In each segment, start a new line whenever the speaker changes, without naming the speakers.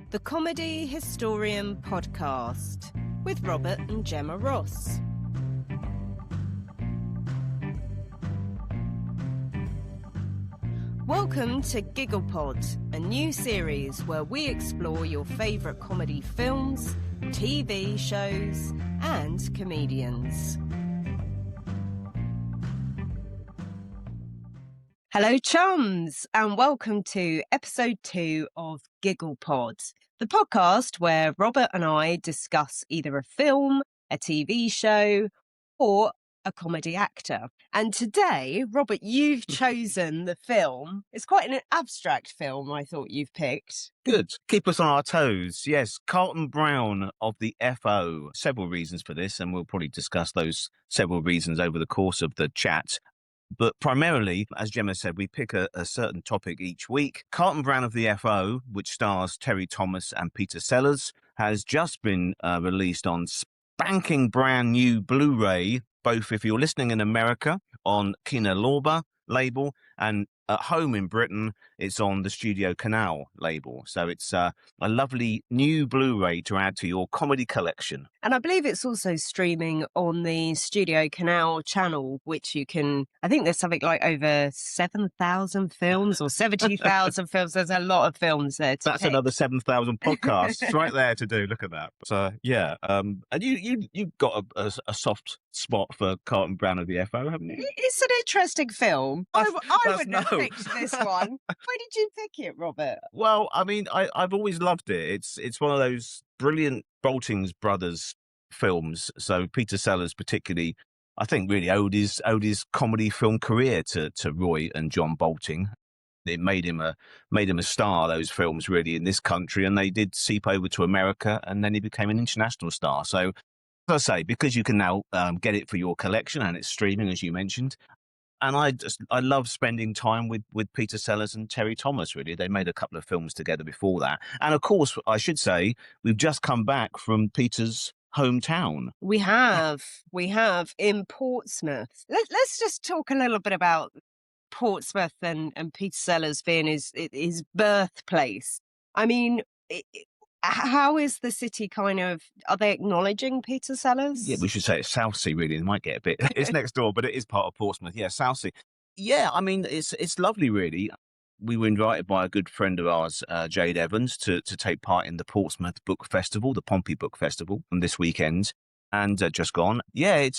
The Comedy Historian Podcast with Robert and Gemma Ross. Welcome to GigglePod, a new series where we explore your favourite comedy films, TV shows, and comedians. Hello, chums, and welcome to episode 2 of GigglePod, the podcast where Robert and I discuss either a film, a TV show, or a comedy actor. And today, Robert, you've chosen the film. It's quite an abstract film, I thought you've picked.
Good. Keep us on our toes. Yes, Carlton-Browne of the FO. Several reasons for this, and we'll probably discuss those several reasons over the course of the chat. But primarily, as Gemma said, we pick a certain topic each week. Carlton-Browne of the FO, which stars Terry Thomas and Peter Sellers, has just been released on spanking brand new Blu-ray, both if you're listening in America on Kina Lorber label, and at home in Britain, it's on the Studio Canal label. So it's a lovely new Blu-ray to add to your comedy collection.
And I believe it's also streaming on the Studio Canal channel, which you can, I think there's something like over 7,000 films or 70,000 films. There's a lot of films there to
That's
pick.
Another 7,000 podcasts right there to do. Look at that. So, yeah. And you got a soft spot for Carlton-Browne of the FO, haven't you?
It's an interesting film. I wouldn't have
no.
picked this one. Why did you pick it, Robert?
Well, I mean, I've always loved it. It's one of those brilliant Boltings brothers films. So Peter Sellers particularly, I think, really owed his comedy film career to Roy and John Bolting. It made him a star, those films, really, in this country, and they did seep over to America, and then he became an international star. So, as I say, because you can now get it for your collection, and it's streaming, as you mentioned. And I love spending time with Peter Sellers and Terry Thomas, really. They made a couple of films together before that. And of course, I should say, we've just come back from Peter's hometown.
We have in Portsmouth. Let's just talk a little bit about Portsmouth and Peter Sellers being his birthplace. I mean, how is the city are they acknowledging Peter Sellers?
Yeah, we should say it's Southsea, really. It might get a bit, it's next door, but it is part of Portsmouth. Yeah, Southsea. Yeah, I mean, it's lovely, really. We were invited by a good friend of ours, Jade Evans, to take part in the Portsmouth Book Festival, the Pompey Book Festival, this weekend, and just gone. Yeah,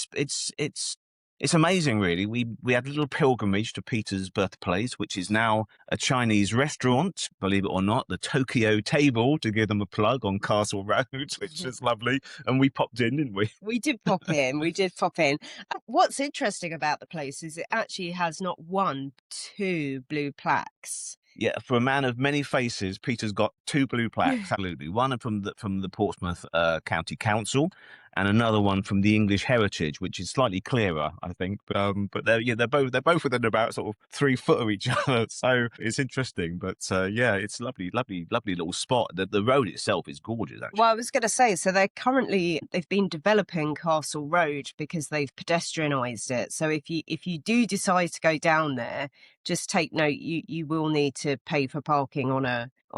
it's amazing, really. We had a little pilgrimage to Peter's birthplace, which is now a Chinese restaurant, believe it or not, the Tokyo Table, to give them a plug, on Castle Road, which is lovely. And we popped in, didn't we?
We did pop in. What's interesting about the place is it actually has not one, but 2 blue plaques.
Yeah, for a man of many faces, Peter's got 2 blue plaques, absolutely. One from the Portsmouth County Council, and another one from the English Heritage, which is slightly clearer, I think. But they're both within about sort of 3 foot of each other, so it's interesting. But yeah, it's lovely little spot. The road itself is gorgeous, actually.
Well, I was going to say, so they've been developing Castle Road because they've pedestrianised it. So if you do decide to go down there, just take note, you will need to pay for parking on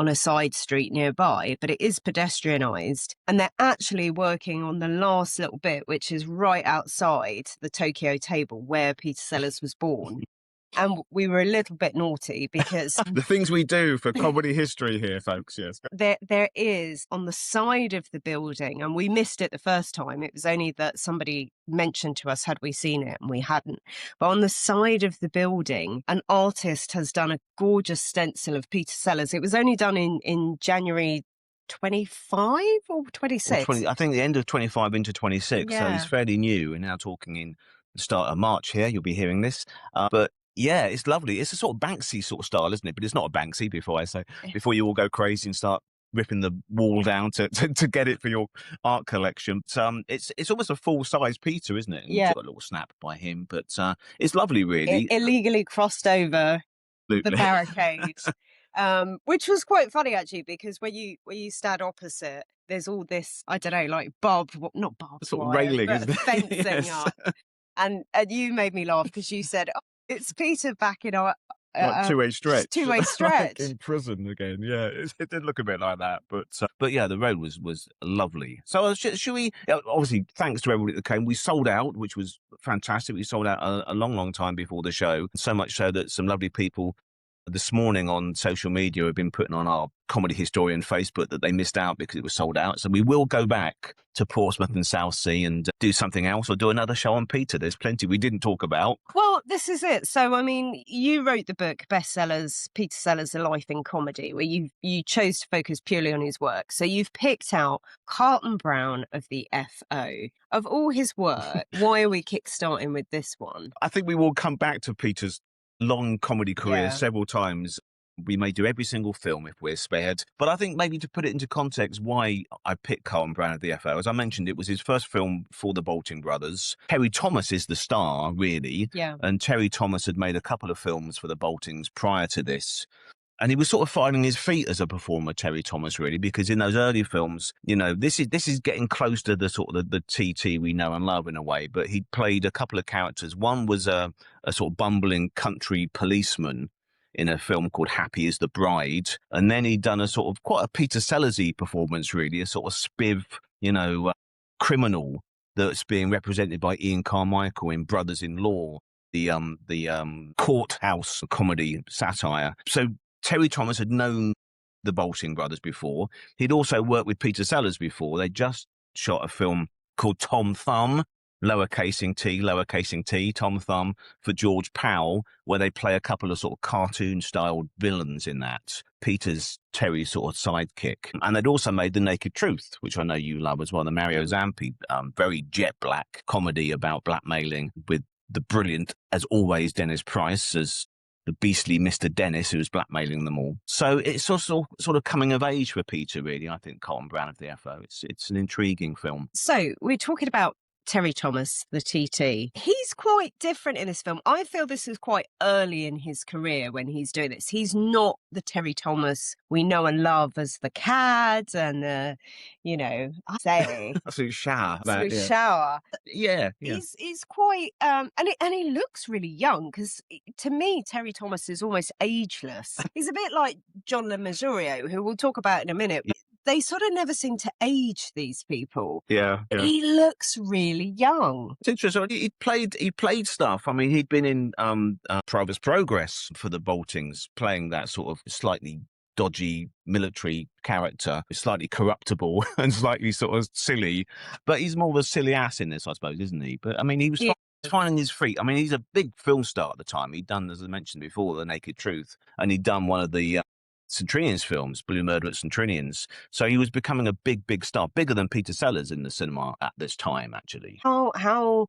a side street nearby, but it is pedestrianised, and they're actually working on the last little bit, which is right outside the Tokyo Table where Peter Sellers was born. And we were a little bit naughty because
the things we do for comedy history here, folks. Yes,
there is on the side of the building, and we missed it the first time. It was only that somebody mentioned to us had we seen it, and we hadn't. But on the side of the building, an artist has done a gorgeous stencil of Peter Sellers. It was only done in January 25 or 26.
I think the end of 25 into 26.
Yeah.
So it's fairly new. We're now talking in the start of March here. You'll be hearing this, but. Yeah, it's lovely. It's a sort of Banksy sort of style, isn't it? But it's not a Banksy, before you all go crazy and start ripping the wall down to get it for your art collection. It's almost a full-size Peter, isn't it? And
yeah.
You've got a little snap by him, but it's lovely, really.
It illegally crossed over the barricade, which was quite funny, actually, because when you stand opposite, there's all this, I don't know, like not barbed
sort
wire,
of railing, isn't it?
Fencing
Yes.
up. And you made me laugh because you said, it's Peter back in
like two-way
just
stretch,
two-way
like
stretch.
in prison again. Yeah, it did look a bit like that, but yeah, the road was lovely. So should we? Obviously, thanks to everybody that came. We sold out, which was fantastic. We sold out a long time before the show, so much so that some lovely people this morning on social media have been putting on our comedy historian Facebook that they missed out because it was sold out. So we will go back to Portsmouth and Southsea and do something else or do another show on Peter. There's plenty we didn't talk about.
Well, this is it. So, I mean, you wrote the book Bestsellers, Peter Sellers' A Life in Comedy, where you chose to focus purely on his work. So you've picked out Carlton-Browne of the FO. Of all his work, why are we kickstarting with this one?
I think we will come back to Peter's long comedy career
Yeah.
several times. We may do every single film if we're spared. But I think maybe to put it into context why I picked Carlton-Browne of the FO, as I mentioned, it was his first film for the Bolting brothers. Terry Thomas is the star, really.
Yeah.
And Terry Thomas had made a couple of films for the Boltings prior to this. And he was sort of finding his feet as a performer, Terry Thomas, really, because in those early films, you know, this is getting close to the sort of the TT we know and love in a way. But he played a couple of characters. One was a sort of bumbling country policeman in a film called Happy as the Bride. And then he'd done a sort of quite a Peter Sellers-y performance, really, a sort of spiv, you know, criminal that's being represented by Ian Carmichael in Brothers-in-Law, the courthouse comedy satire. So Terry Thomas had known the Bolting brothers before. He'd also worked with Peter Sellers before. They just shot a film called Tom Thumb, lowercasing t, Tom Thumb, for George Powell, where they play a couple of sort of cartoon-styled villains in that. Peter's Terry's sort of sidekick. And they'd also made The Naked Truth, which I know you love as well, the Mario Zampi, very jet black comedy about blackmailing with the brilliant, as always, Dennis Price as the beastly Mr. Dennis, who was blackmailing them all. So it's sort of coming of age for Peter, really, I think, Carlton-Browne of the FO. It's an intriguing film.
So we're talking about Terry Thomas, the TT. He's quite different in this film. I feel this is quite early in his career when he's doing this. He's not the Terry Thomas we know and love as the Cad and the, you know, I say
Absolute shower.
absolute shower.
Yeah.
He's quite and he looks really young because to me Terry Thomas is almost ageless. He's a bit like John LeMazurio, who we'll talk about in a minute. But they sort of never seem to age, these people.
Yeah.
He looks really young.
It's interesting. He played stuff. I mean, he'd been in Progress for the Boltings, playing that sort of slightly dodgy military character, slightly corruptible and slightly sort of silly. But he's more of a silly ass in this, I suppose, isn't he? But I mean, he was finding his feet. I mean, he's a big film star at the time. He'd done, as I mentioned before, The Naked Truth, and he'd done one of the Centrinians films, Blue Murder at Centrinians. So he was becoming a big star, bigger than Peter Sellers in the cinema at this time, actually.
How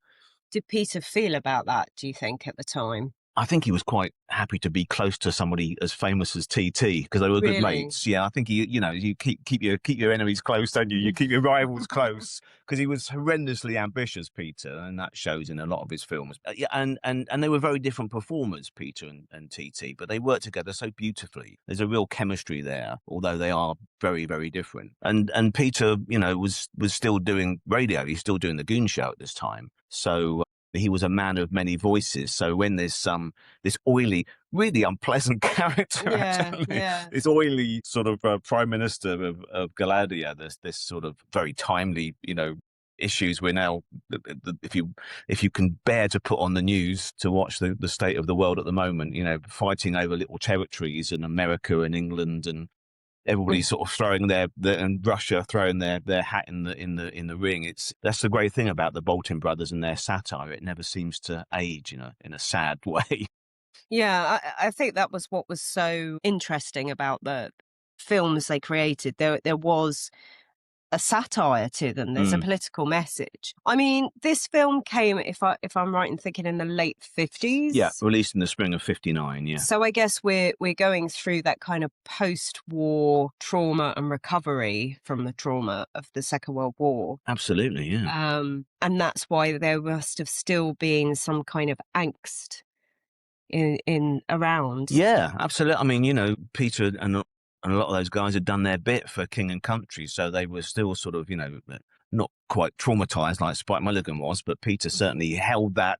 did Peter feel about that, do you think, at the time?
I think he was quite happy to be close to somebody as famous as TT because they were good mates. Yeah, I think you keep your enemies close, don't you? You keep your rivals close because he was horrendously ambitious, Peter, and that shows in a lot of his films. Yeah, and they were very different performers, Peter and TT, but they worked together so beautifully. There's a real chemistry there, although they are very, very different. And Peter, was still doing radio. He's still doing the Goon Show at this time. So he was a man of many voices. So when there's this oily, really unpleasant character, this oily sort of prime minister of Galadia, this sort of very timely, issues we're now, if you can bear to put on the news to watch the state of the world at the moment, fighting over little territories in America and England, and everybody's sort of throwing and Russia throwing their hat in the ring. That's the great thing about the Bolting brothers and their satire. It never seems to age, in a sad way.
Yeah, I think that was what was so interesting about the films they created. There was a satire to them. There's a political message. I mean, this film came, if I'm right in thinking, in the late 50s.
Yeah, released in the spring of 59. Yeah.
So I guess we're going through that kind of post-war trauma and recovery from the trauma of the Second World War.
Absolutely, yeah.
And that's why there must have still been some kind of angst in around.
Yeah, absolutely. I mean, Peter and a lot of those guys had done their bit for King and Country, so they were still sort of, not quite traumatized like Spike Mulligan was, but Peter certainly held that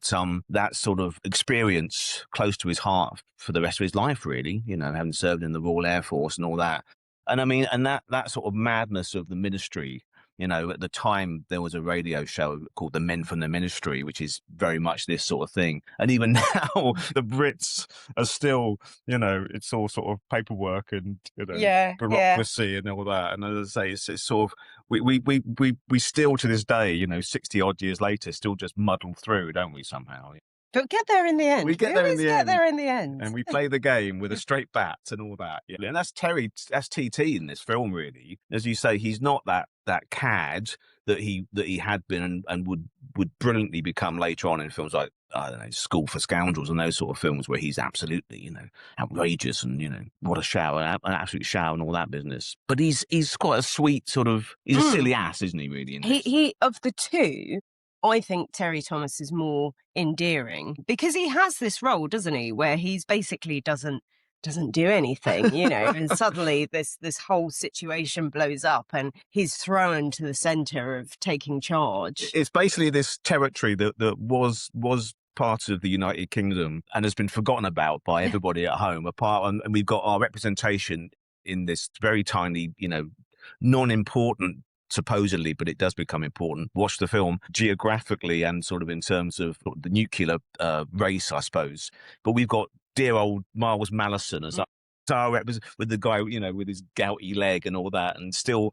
that sort of experience close to his heart for the rest of his life, really, you know, having served in the Royal Air Force and all that. And I mean, and that sort of madness of the ministry, you know, at the time there was a radio show called The Men from the Ministry, which is very much this sort of thing. And even now, the Brits are still, you know, it's all sort of paperwork and, you know,
Yeah,
bureaucracy and all that. And as I say, it's sort of we still to this day, you know, 60 odd years later, still just muddle through, don't we? Somehow
but get there in the end.
we get there in the
get
end.
there in the end.
And we play the game with a straight bat and all that. Yeah. And that's that's TT in this film, really. As you say, he's not that cad that he had been and would brilliantly become later on in films like, I don't know, School for Scoundrels and those sort of films where he's absolutely, you know, outrageous and, you know, what a shower, an absolute shower and all that business. But he's quite a sweet sort of, he's a silly ass, isn't he, really?
He of the two, I think Terry Thomas is more endearing because he has this role, doesn't he, where he's basically doesn't do anything, you know, and suddenly this whole situation blows up and he's thrown to the center of taking charge.
It's basically this territory that was part of the United Kingdom and has been forgotten about by everybody at home. And we've got our representation in this very tiny, you know, non-important supposedly, but it does become important. Watch the film geographically and sort of in terms of the nuclear race, I suppose. But we've got dear old Miles Malleson as our with the guy, you know, with his gouty leg and all that, and still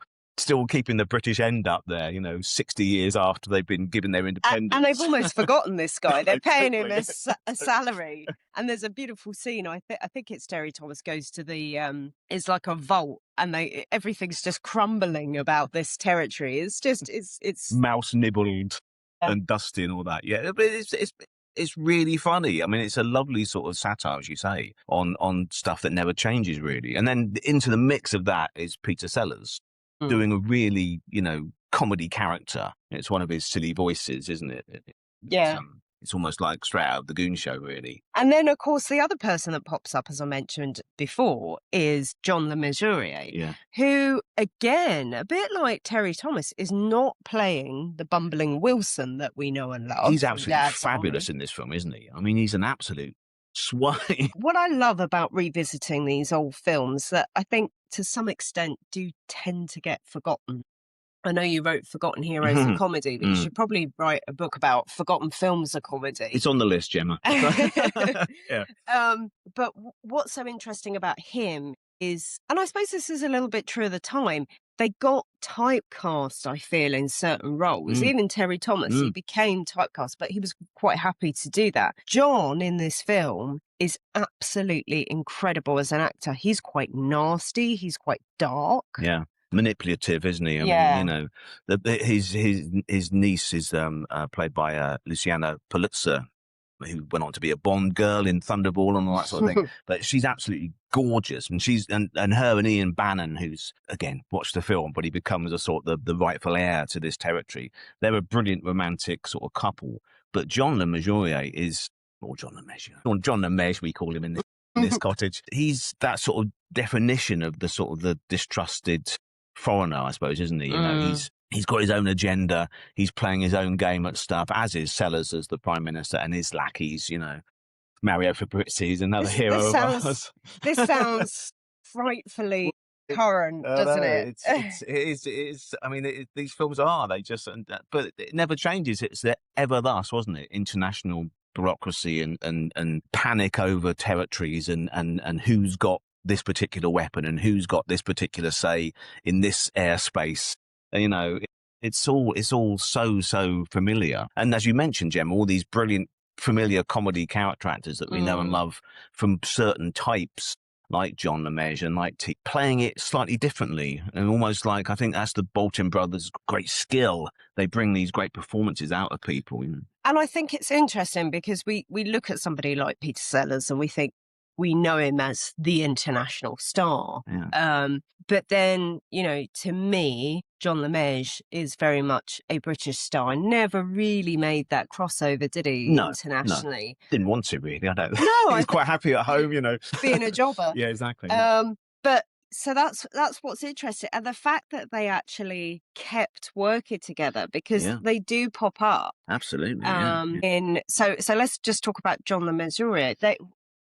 keeping the British end up there, you know, 60 years after they've been given their independence.
And they've almost forgotten this guy. They're paying him a salary. And there's a beautiful scene. I think it's Terry Thomas goes to the, it's like a vault and everything's just crumbling about this territory. It's just, it's
mouse nibbled and dusty and all that. Yeah, but it's really funny. I mean, it's a lovely sort of satire, as you say, on stuff that never changes, really. And then into the mix of that is Peter Sellers doing a really, you know, comedy character. It's one of his silly voices, isn't it?
Yeah.
It's almost like straight out of the Goon Show, really.
And then, of course, the other person that pops up, as I mentioned before, is John Le Mesurier, who, again, a bit like Terry Thomas, is not playing the bumbling Wilson that we know and love.
He's absolutely fabulous in this film, isn't he? I mean, he's an absolute swine.
What I love about revisiting these old films that I think to some extent do tend to get forgotten. I know you wrote Forgotten Heroes a comedy, but you should probably write a book about forgotten films a comedy.
It's on the list, Gemma.
Yeah. But what's so interesting about him is, and I suppose this is a little bit true of the time, they got typecast, I feel, in certain roles. Even Terry Thomas, he became typecast, but he was quite happy to do that. John, in this film, is absolutely incredible as an actor. He's quite nasty. He's quite dark.
Yeah. Manipulative, isn't he? I mean, you know, his niece is played by Luciana Pulitzer, who went on to be a Bond girl in Thunderball and all that sort of thing. But she's absolutely gorgeous, and and her and Ian Bannon, who's again watch the film, but he becomes a sort of the rightful heir to this territory. They're a brilliant romantic sort of couple. But John Le Mesurier is, or John Le Mesurier, or John Le Mesurier, we call him in this cottage. He's that sort of definition of the sort of the distrusted foreigner, I suppose, isn't he? You know, he's got his own agenda. He's playing his own game at stuff, as is Sellers as the Prime Minister, and his lackeys, you know. Mario Fabrizi is another hero of ours.
This sounds frightfully current, doesn't it?
It is. I mean, these films are. They just, but it never changes. It's ever thus, wasn't it? International bureaucracy and panic over territories and who's got this particular weapon and who's got this particular say in this airspace. You know, it's all so familiar. And as you mentioned, Gemma, all these brilliant familiar comedy character actors that we know and love from certain types, like John Le Mesurier and like playing it slightly differently, and almost like, I think that's the Bolton brothers' great skill. They bring these great performances out of people. You know?
And I think it's interesting because we look at somebody like Peter Sellers and we think, we know him as the international star.
Yeah.
But then, you know, to me, John Le Mesurier is very much a British star and never really made that crossover, did he, internationally?
No. Didn't want to, really, I don't.
No.
He's quite happy at home, you know.
Being a jobber.
Yeah, exactly.
But So that's what's interesting, and the fact that they actually kept working together because
Yeah,
they do pop up.
absolutely. Yeah. Yeah.
In so let's just talk about John Le Mesurier.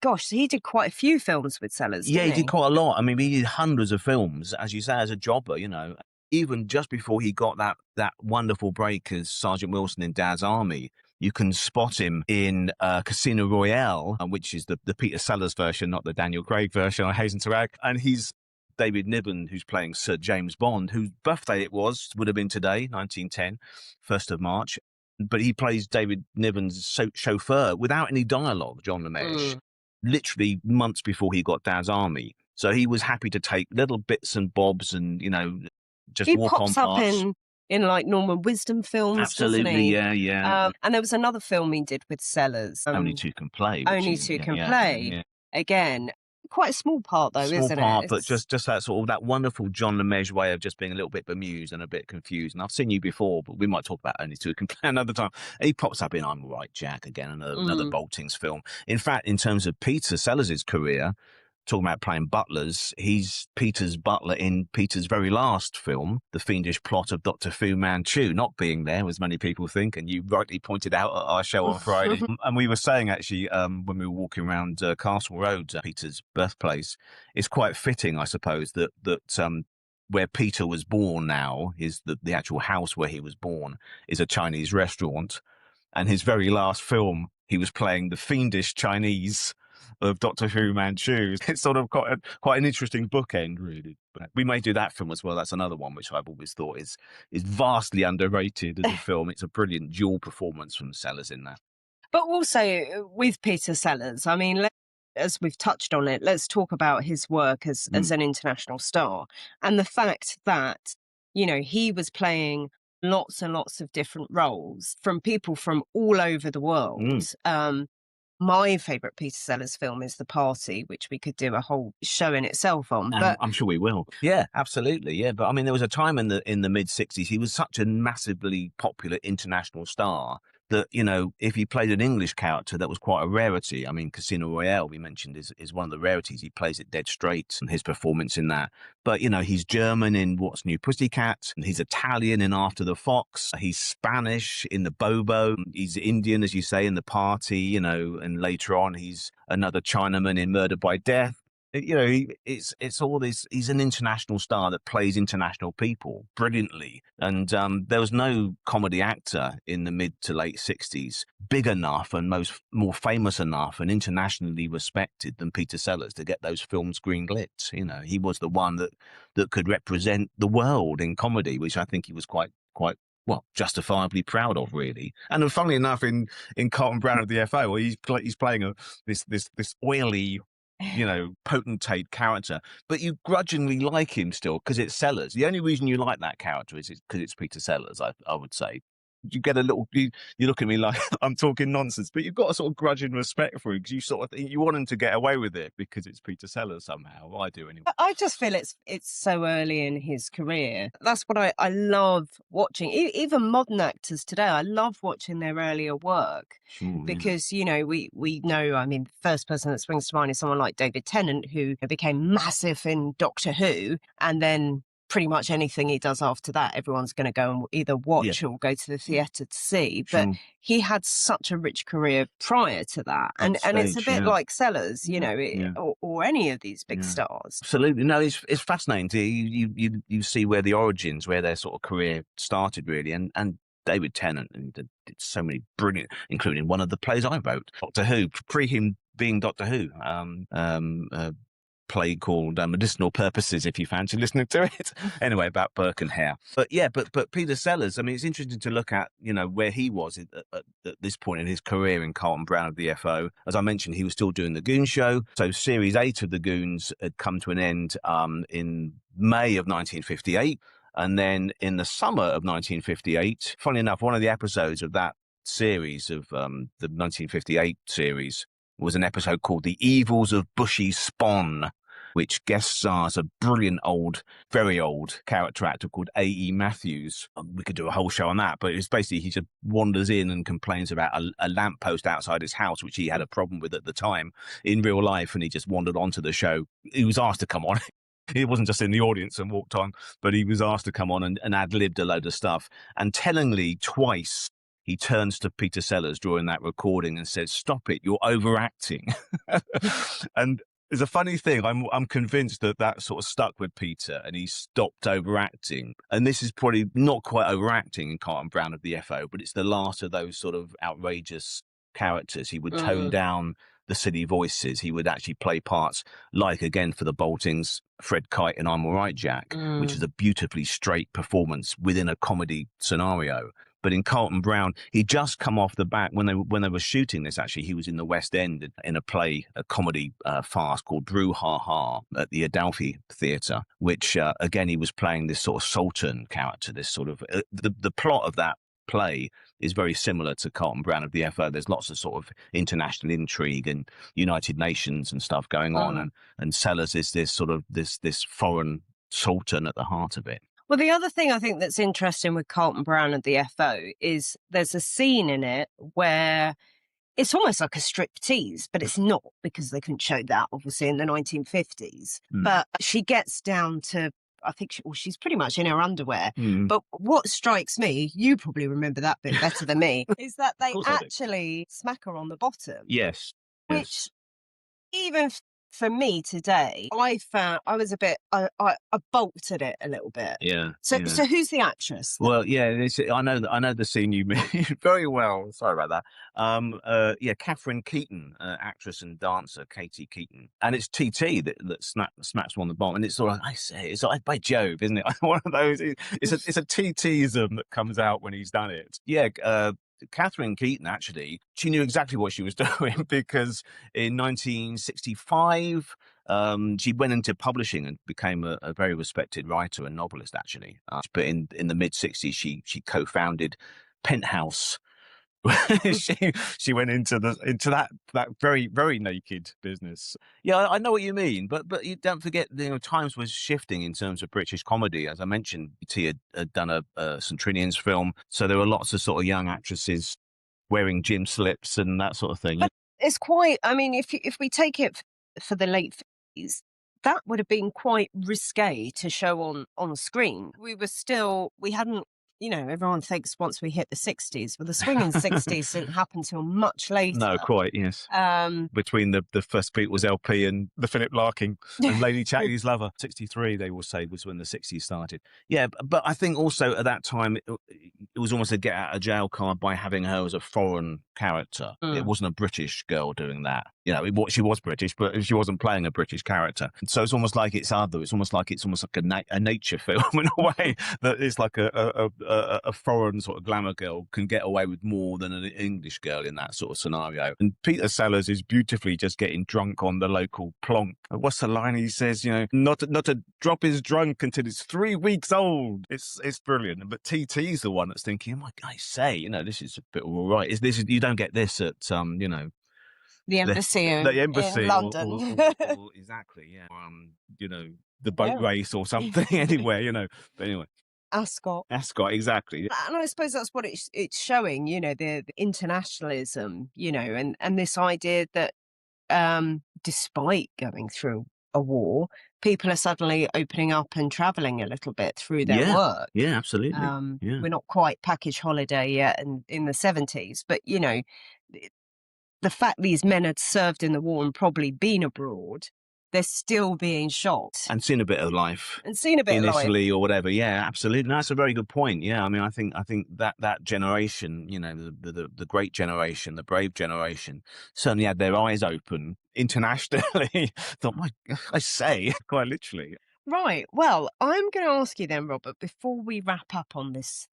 Gosh, he did quite a few films with Sellers,
Yeah,
didn't
he did
he?
quite a lot. I mean, he did hundreds of films, as you say, as a jobber, you know. Even just before he got that wonderful break as Sergeant Wilson in Dad's Army, you can spot him in Casino Royale, which is the Peter Sellers version, not the Daniel Craig version, I hasten to add. And he's David Niven, who's playing Sir James Bond, whose birthday it would have been today, 1910, 1st of March. But he plays David Niven's chauffeur without any dialogue, John Lamesh,
Mm.
literally months before he got Dad's Army. So he was happy to take little bits and bobs and, just
He
walk on
pops up
parts.
in like Norman Wisdom films, doesn't
Absolutely,
he?
yeah, yeah.
And there was another film he did with Sellers,
Only Two Can Play, which
Only
is,
Two
yeah,
Can
yeah,
Play.
yeah.
Again, quite a small part though,
Small
isn't it?
part, but just that sort of that wonderful John LeMage way of just being a little bit bemused and a bit confused. And I've seen you before, but we might talk about Only Two Can Play another time. He pops up in I'm All Right, Jack again, another
Mm.
Boltings film. In fact, in terms of Peter Sellers' career, talking about playing butlers, he's Peter's butler in Peter's very last film, The Fiendish Plot of Dr. Fu Manchu, not being there, as many people think, and you rightly pointed out at our show on Friday. And we were saying, actually, when we were walking around Castle Road, Peter's birthplace, it's quite fitting, I suppose, that where Peter was born now, is the actual house where he was born, is a Chinese restaurant. And his very last film, he was playing the fiendish Chinese of Doctor Who Manchu. It's sort of quite an interesting bookend, really. But we may do that film as well. That's another one which I've always thought is vastly underrated as a film. It's a brilliant dual performance from Sellers in that.
But also with Peter Sellers, I mean, as we've touched on it, let's talk about his work as an international star and the fact that, he was playing lots and lots of different roles from people from all over the world.
Mm.
My favourite Peter Sellers film is The Party, which we could do a whole show in itself on. But
I'm sure we will. Yeah, absolutely. Yeah, but I mean, there was a time in the mid '60s he was such a massively popular international star that if he played an English character, that was quite a rarity. I mean, Casino Royale we mentioned is one of the rarities. He plays it dead straight, and his performance in that. But he's German in What's New Pussycat, and he's Italian in After the Fox. He's Spanish in The Bobo. He's Indian, as you say, in The Party. And later on he's another Chinaman in Murder by Death. It's all this. He's an international star that plays international people brilliantly, and there was no comedy actor in the mid to late '60s big enough and more famous enough and internationally respected than Peter Sellers to get those films green-lit. He was the one that could represent the world in comedy, which I think he was quite well, justifiably proud of, really. And funnily enough, in Carlton-Browne of the FO, he's playing this oily, potentate character, but you grudgingly like him still because it's Sellers. The only reason you like that character is because it's Peter Sellers, I would say. You get a little, you look at me like I'm talking nonsense, but you've got a sort of grudging respect for him because you sort of think you want him to get away with it because it's Peter Sellers somehow. Well, I do anyway.
I just feel it's so early in his career. That's what I love watching. Even modern actors today, I love watching their earlier work
Sure,
because we know. I mean, the first person that springs to mind is someone like David Tennant, who became massive in Doctor Who, and then pretty much anything he does after that, everyone's going to go and either watch or go to the theatre to see. But he had such a rich career prior to that. And it's a bit like Sellers, or any of these big stars.
Absolutely. No, it's fascinating. You see where the origins, where their sort of career started, really. And David Tennant did so many brilliant, including one of the plays I wrote, Doctor Who, pre him being Doctor Who. Play called Medicinal Purposes, if you fancy listening to it. Anyway, about Burke and Hare. But yeah, but Peter Sellers, I mean, it's interesting to look at, where he was at this point in his career in Carlton-Browne of the FO. As I mentioned, he was still doing the Goon Show. So series 8 of the Goons had come to an end in May of 1958. And then in the summer of 1958, funnily enough, one of the episodes of that series of the 1958 series was an episode called The Evils of Bushy Spawn, which guest stars a brilliant very old character actor called A.E. Matthews. We could do a whole show on that, but it's basically he just wanders in and complains about a lamppost outside his house, which he had a problem with at the time in real life, and he just wandered onto the show. He was asked to come on. He wasn't just in the audience and walked on, but he was asked to come on and ad-libbed a load of stuff. And tellingly, twice, he turns to Peter Sellers during that recording and says, "Stop it, you're overacting." And it's a funny thing. I'm convinced that sort of stuck with Peter, and he stopped overacting. And this is probably not quite overacting in Carlton-Browne of the FO, but it's the last of those sort of outrageous characters. He would tone down the silly voices. He would actually play parts like, again, for the Boltings, Fred Kite in I'm All Right, Jack, which is a beautifully straight performance within a comedy scenario. But in Carlton-Browne, he'd just come off the back when they were shooting this. Actually, he was in the West End in a play, a comedy farce called Brew Ha Ha at the Adelphi Theatre, which again he was playing this sort of sultan character. This sort of the plot of that play is very similar to Carlton-Browne of the FO. There's lots of sort of international intrigue and United Nations and stuff going on, and Sellers is this sort of this foreign sultan at the heart of it.
Well, the other thing I think that's interesting with Carlton-Browne and the FO is there's a scene in it where it's almost like a striptease, but it's not, because they couldn't show that, obviously, in the 1950s. But she gets down to, I think she's pretty much in her underwear. But what strikes me, you probably remember that bit better than me, is that they actually smack her on the bottom.
Yes.
Which, even for me today, I found I was a bit, I balked at it a little bit.
Yeah.
So who's the actress then?
Well, yeah, I know the scene you mean very well. Sorry about that. Catherine Keaton, actress and dancer, Katie Keaton, and it's TT that smacks her on the bottom, and it's sort of, I say, it's like by Jove, isn't it? One of those. It's a TTism that comes out when he's done it. Yeah. Catherine Keaton, actually, she knew exactly what she was doing, because in 1965, she went into publishing and became a very respected writer and novelist, actually. But in the mid-60s, she co-founded Penthouse. she went into that very, very naked business. Yeah, I know what you mean, but you don't forget, times was shifting in terms of British comedy. As I mentioned, T had done a St. Trinian's film, so there were lots of sort of young actresses wearing gym slips and that sort of thing.
But it's quite, I mean, if we take it for the late 50s, that would have been quite risque to show on screen. We hadn't, everyone thinks once we hit the 60s, but the swinging 60s didn't happen till much later.
No, quite, yes. Between the first Beatles LP and the Philip Larkin and Lady Chatterley's Lover, 63, they will say, was when the 60s started. Yeah, but I think also at that time, it was almost a get out of jail card by having her as a foreign character. It wasn't a British girl doing that. She was British, but she wasn't playing a British character. So it's almost like it's other. It's almost like a nature film in a way, that it's like a foreign sort of glamour girl can get away with more than an English girl in that sort of scenario. And Peter Sellers is beautifully just getting drunk on the local plonk. What's the line he says? Not a drop is drunk until it's 3 weeks old. It's brilliant. But TT's the one that's thinking, oh my God, I say, this is a bit all right. You don't get this at
the embassy in London.
Or exactly, yeah. The boat race or something anywhere, But anyway.
Ascot,
exactly.
And I suppose that's what it's showing, the internationalism, and this idea that despite going through a war, people are suddenly opening up and travelling a little bit through their work.
Yeah, absolutely.
We're not quite package holiday yet in the 70s, but the fact these men had served in the war and probably been abroad, they're still being shot
and seen a bit of life
in
Italy or whatever. Yeah, absolutely. That's a very good point. Yeah, I mean, I think that generation, the great generation, the brave generation, certainly had their eyes open internationally. Thought, I say, quite literally.
Right. Well, I'm going to ask you then, Robert, before we wrap up on this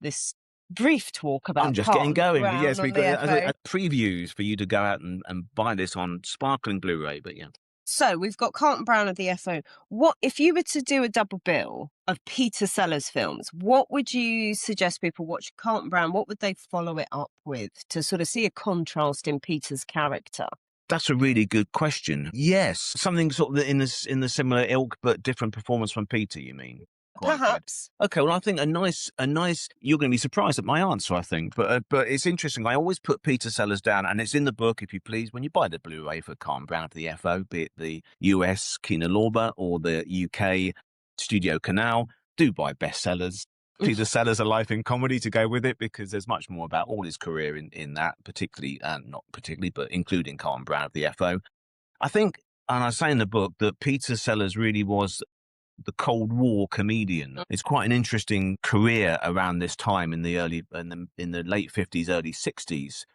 brief talk about.
I'm just getting going. But yes, we've got previews for you to go out and buy this on sparkling Blu-ray. But yeah.
So we've got Carlton-Browne of the FO. What if you were to do a double bill of Peter Sellers films? What would you suggest people watch? Carlton-Browne, what would they follow it up with to sort of see a contrast in Peter's character?
That's a really good question. Yes, something sort of in the similar ilk but different performance from Peter. You mean?
Perhaps.
Okay, well, I think a nice. You're going to be surprised at my answer, I think, but it's interesting. I always put Peter Sellers down, and it's in the book, if you please, when you buy the Blu-ray for Carlton-Browne of the FO, be it the US Kino Lorber or the UK Studio Canal. Do buy bestsellers. Peter Sellers, A Life in Comedy, to go with it, because there's much more about all his career in that, particularly, not particularly, but including Carlton-Browne of the FO. I think, and I say in the book, that Peter Sellers really was the Cold War comedian. It's quite an interesting career around this time in the late 50s, early 60s.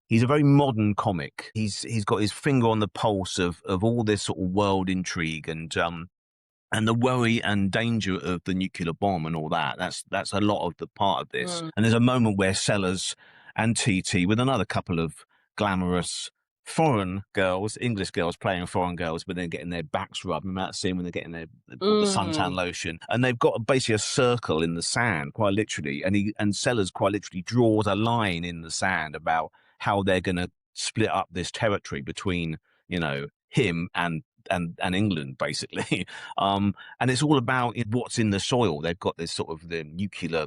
He's a very modern comic. He's got his finger on the pulse of all this sort of world intrigue and the worry and danger of the nuclear bomb and all that. That's a lot of the part of this. And there's a moment where Sellers and TT, with another couple of glamorous foreign girls, English girls playing foreign girls, but then getting their backs rubbed. Remember that scene when they're getting the suntan lotion, and they've got basically a circle in the sand, quite literally. And Sellers quite literally draws a line in the sand about how they're going to split up this territory between, him and England, basically. And it's all about what's in the soil. They've got this sort of the nuclear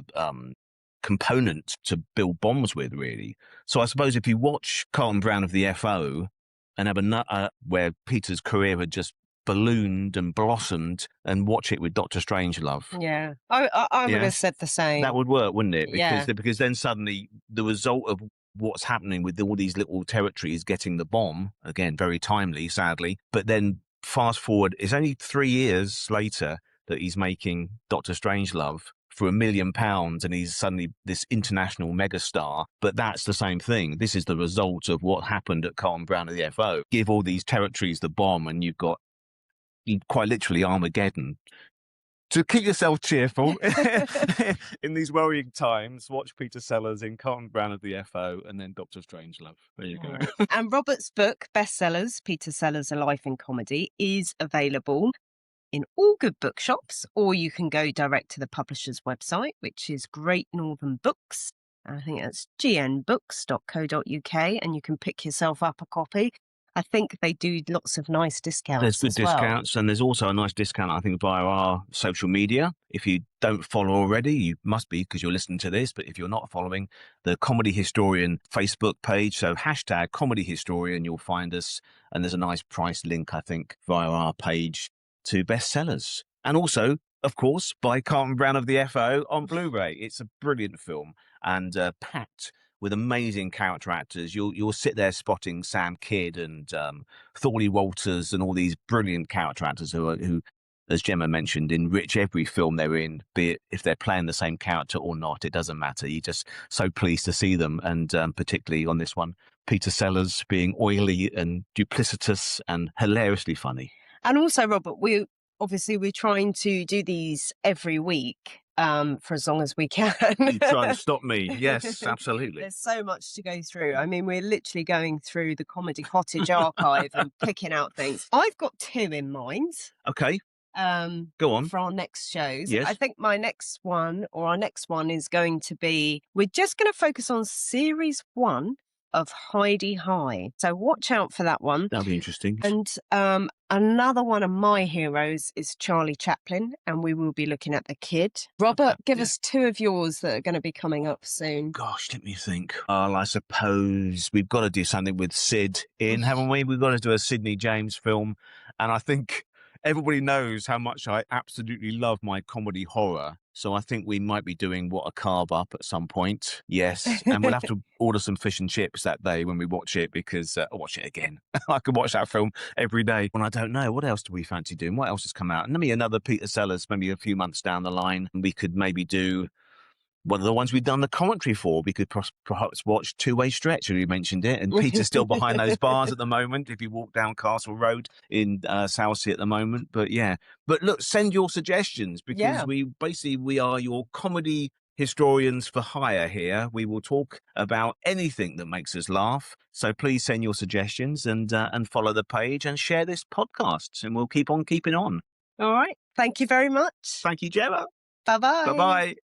component to build bombs with, really. So I suppose if you watch Carlton-Browne of the FO and have where Peter's career had just ballooned and blossomed, and watch it with Dr. Strangelove.
Yeah, I would have said the same.
That would work, wouldn't it?
Yeah.
Because then suddenly the result of what's happening with all these little territories getting the bomb, again, very timely, sadly, but then fast forward, it's only 3 years later that he's making Dr. Strangelove for £1 million, and he's suddenly this international megastar. But that's the same thing. This is the result of what happened at Carlton-Browne of the FO. Give all these territories the bomb, and you've got quite literally Armageddon. To keep yourself cheerful in these worrying times, watch Peter Sellers in Carlton-Browne of the FO and then Dr. Strangelove. There you go.
And Robert's book, Bestsellers, Peter Sellers, A Life in Comedy, is available in all good bookshops, or you can go direct to the publisher's website, which is Great Northern Books. I think that's gnbooks.co.uk, and you can pick yourself up a copy. I think they do lots of nice discounts.
There's good
as well.
discounts, and there's also a nice discount, I think, via our social media. If you don't follow already, you must be, because you're listening to this. But if you're not following the Comedy Historian Facebook page, so hashtag Comedy Historian, you'll find us. And there's a nice price link, I think, via our page to bestsellers. And also, of course, by Carlton-Browne of the FO on Blu-ray. It's a brilliant film and packed with amazing character actors. You'll sit there spotting Sam Kidd and Thorley Walters and all these brilliant character actors who, as Gemma mentioned, enrich every film they're in, be it if they're playing the same character or not. It doesn't matter. You're just so pleased to see them, and particularly on this one, Peter Sellers being oily and duplicitous and hilariously funny.
And also, Robert, we're trying to do these every week. For as long as we can.
You're trying to stop me. Yes, absolutely.
There's so much to go through. I mean, we're literally going through the Comedy Cottage archive and picking out things. I've got 2 in mind.
Okay. Go on.
For our next shows.
Yes.
I think our next one is going to be, we're just going to focus on series 1 of Heidi High. So watch out for that one.
That'll be interesting.
And another one of my heroes is Charlie Chaplin, and we will be looking at The Kid. Robert, give us 2 of yours that are going to be coming up soon.
Gosh, let me think. Well, I suppose we've got to do something with Sid in, haven't we? We've got to do a Sidney James film. And I think everybody knows how much I absolutely love my comedy horror. So I think we might be doing What a Carve Up at some point. Yes. And we'll have to order some fish and chips that day when we watch it, because I'll watch it again. I could watch that film every day. And I don't know. What else do we fancy doing? What else has come out? And maybe another Peter Sellers, maybe a few months down the line. We could maybe do one of the ones we've done the commentary for. We could perhaps watch Two-Way Stretch, and you mentioned it. And Peter's still behind those bars at the moment, if you walk down Castle Road in Southsea at the moment. But yeah. But look, send your suggestions, because we are your comedy historians for hire here. We will talk about anything that makes us laugh. So please send your suggestions and follow the page and share this podcast, and we'll keep on keeping on.
All right. Thank you very much.
Thank you, Gemma.
Bye-bye.
Bye-bye.